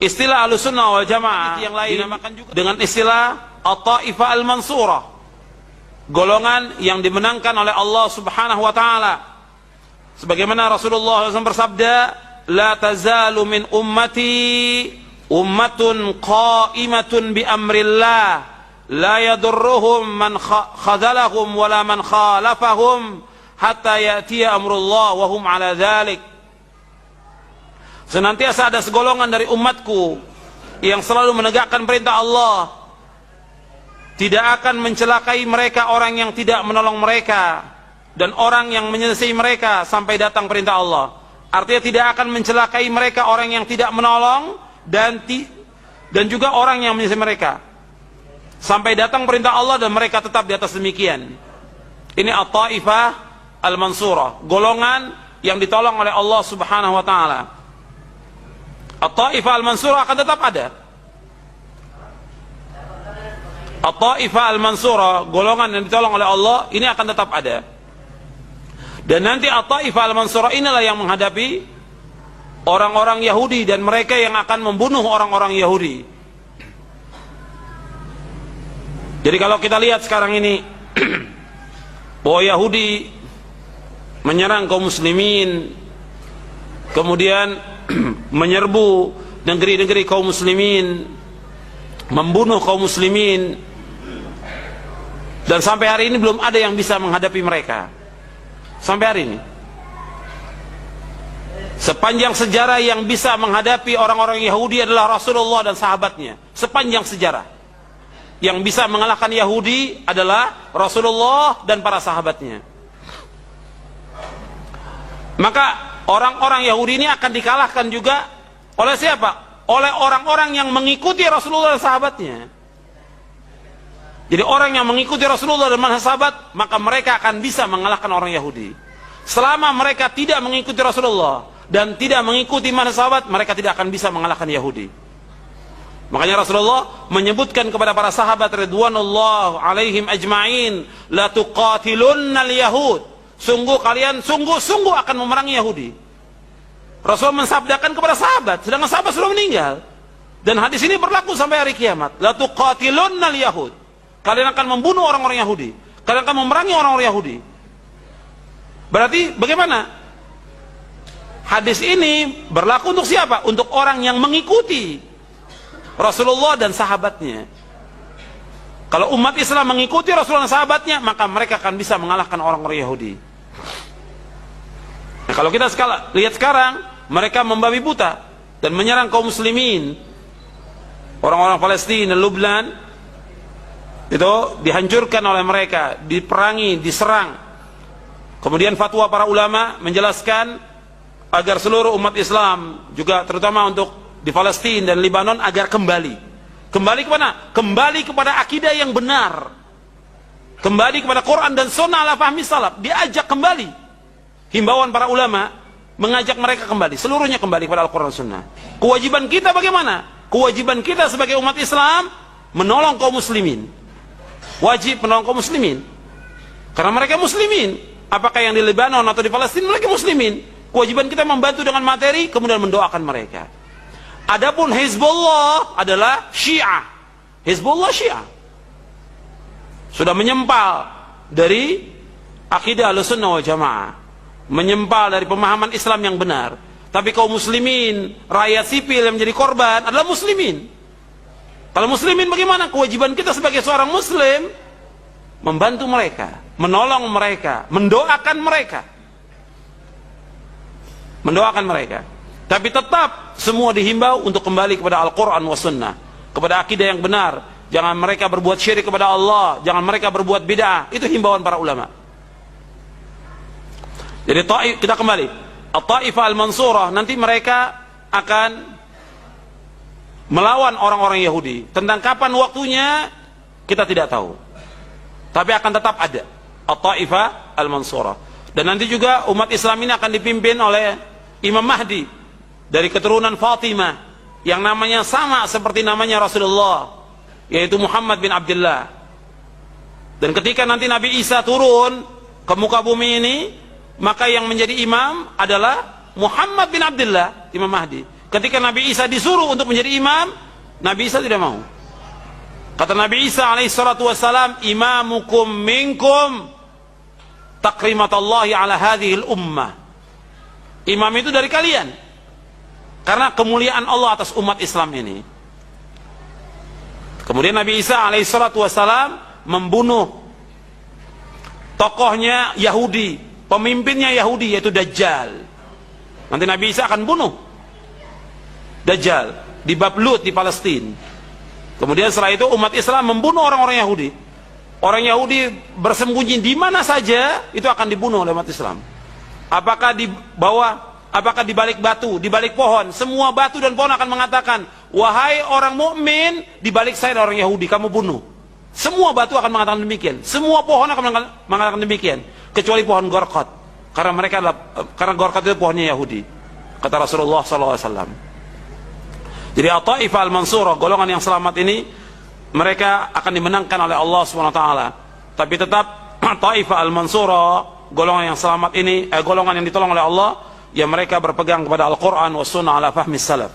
Istilah Ahlussunnah wal Jamaah yang lain dinamakan juga dengan istilah At-Taifah Al-Mansurah, golongan yang dimenangkan oleh Allah Subhanahu wa taala. Sebagaimana Rasulullah SAW bersabda, "La tazalu min ummati ummatun qa'imatun bi amrillah, la yadurruhum man khazalahum wala man khalafahum hatta ya'tiya amrullah wa hum ala dzalik." Senantiasa ada segolongan dari umatku yang selalu menegakkan perintah Allah, tidak akan mencelakai mereka orang yang tidak menolong mereka dan orang yang menyelesaikan mereka sampai datang perintah Allah. Artinya tidak akan mencelakai mereka orang yang tidak menolong dan juga orang yang menyelesaikan mereka sampai datang perintah Allah dan mereka tetap di atas demikian. Ini At-Taifah Al-Mansurah, golongan yang ditolong oleh Allah Subhanahu wa taala. At-Taifah Al-Mansurah akan tetap ada. At-Taifah Al-Mansurah, golongan yang ditolong oleh Allah, ini akan tetap ada. Dan nanti At-Taifah Al-Mansurah inilah yang menghadapi orang-orang Yahudi dan mereka yang akan membunuh orang-orang Yahudi. Jadi kalau kita lihat sekarang ini bahwa Yahudi menyerang kaum muslimin, kemudian menyerbu negeri-negeri kaum muslimin, membunuh kaum muslimin, dan sampai hari ini belum ada yang bisa menghadapi mereka. Sampai hari ini sepanjang sejarah yang bisa menghadapi orang-orang Yahudi adalah Rasulullah dan sahabatnya. Sepanjang sejarah yang bisa mengalahkan Yahudi adalah Rasulullah dan para sahabatnya. Maka orang-orang Yahudi ini akan dikalahkan juga oleh siapa? Oleh orang-orang yang mengikuti Rasulullah dan sahabatnya. Jadi orang yang mengikuti Rasulullah dan sahabat, maka mereka akan bisa mengalahkan orang Yahudi. Selama mereka tidak mengikuti Rasulullah dan tidak mengikuti sahabat, mereka tidak akan bisa mengalahkan Yahudi. Makanya Rasulullah menyebutkan kepada para sahabat ridwanullah alaihim ajma'in, la tuqatilunnal yahud, sungguh kalian sungguh-sungguh akan memerangi Yahudi. Rasul mensabdakan kepada sahabat, sedangkan sahabat sudah meninggal. Dan hadis ini berlaku sampai hari kiamat. La tuqatilunnal yahud, kalian akan membunuh orang-orang Yahudi, kalian akan memerangi orang-orang Yahudi. Berarti bagaimana? Hadis ini berlaku untuk siapa? Untuk orang yang mengikuti Rasulullah dan sahabatnya. Kalau umat Islam mengikuti Rasulullah dan sahabatnya, maka mereka akan bisa mengalahkan orang-orang Yahudi. Nah, kalau kita lihat sekarang, mereka membabi buta dan menyerang kaum muslimin. Orang-orang Palestina, Lubnan, itu dihancurkan oleh mereka, diperangi, diserang. Kemudian fatwa para ulama menjelaskan agar seluruh umat Islam, juga terutama untuk di Palestina dan Lebanon, agar kembali kemana? Kembali kepada akidah yang benar, kembali kepada Quran dan Sunnah ala fahmi salaf. Diajak kembali. Himbauan para ulama mengajak mereka kembali, seluruhnya kembali kepada Al-Quran dan Sunnah. Kewajiban kita bagaimana? Kewajiban kita sebagai umat Islam menolong kaum muslimin. Wajib menolong kaum muslimin karena mereka muslimin. Apakah yang di Lebanon atau di Palestina, mereka muslimin. Kewajiban kita membantu dengan materi, kemudian mendoakan mereka. Adapun Hizbullah adalah Syiah. Hizbullah Syiah sudah menyempal dari akidah Ahlussunnah wal Jamaah, menyempal dari pemahaman Islam yang benar. Tapi kaum muslimin, rakyat sipil yang menjadi korban adalah muslimin. Kalau muslimin bagaimana? Kewajiban kita sebagai seorang muslim membantu mereka, menolong mereka, mendoakan mereka. Mendoakan mereka. Tapi tetap semua dihimbau untuk kembali kepada Al-Quran wa Sunnah, kepada akidah yang benar. Jangan mereka berbuat syirik kepada Allah, jangan mereka berbuat bid'ah. Itu himbauan para ulama. Jadi kita kembali, At-Taifah Al-Mansurah, nanti mereka akan melawan orang-orang Yahudi. Tentang kapan waktunya kita tidak tahu, tapi akan tetap ada At-Taifah Al-Mansurah. Dan nanti juga umat Islam ini akan dipimpin oleh Imam Mahdi dari keturunan Fatimah, yang namanya sama seperti namanya Rasulullah, yaitu Muhammad bin Abdullah. Dan ketika nanti Nabi Isa turun ke muka bumi ini, maka yang menjadi imam adalah Muhammad bin Abdullah, Imam Mahdi. Ketika Nabi Isa disuruh untuk menjadi imam, Nabi Isa tidak mau. Kata Nabi Isa alaihissalatu wassalam, imamukum minkum takrimatallahi ala hadhil ummah. Imam itu dari kalian, karena kemuliaan Allah atas umat Islam ini. Kemudian Nabi Isa alaihissalatu wassalam membunuh tokohnya Yahudi, pemimpinnya Yahudi, yaitu Dajjal. Nanti Nabi Isa akan bunuh Dajjal di bab Lut di Palestina. Kemudian setelah itu umat Islam membunuh orang-orang Yahudi. Orang Yahudi bersembunyi di mana saja, itu akan dibunuh oleh umat Islam. Apakah di bawah, apakah di balik batu, di balik pohon, semua batu dan pohon akan mengatakan, wahai orang mukmin, di balik saya ada orang Yahudi, kamu bunuh. Semua batu akan mengatakan demikian, semua pohon akan mengatakan demikian, kecuali pohon Gorqat, karena Gorqat itu pohonnya Yahudi, kata Rasulullah SAW. Jadi At-Taifah Al-Mansurah, golongan yang selamat ini, mereka akan dimenangkan oleh Allah SWT. Tapi tetap Taifah Al-Mansurah, golongan yang selamat ini, golongan yang ditolong oleh Allah, ya mereka berpegang kepada Al-Quran wa Sunnah ala fahmi salaf.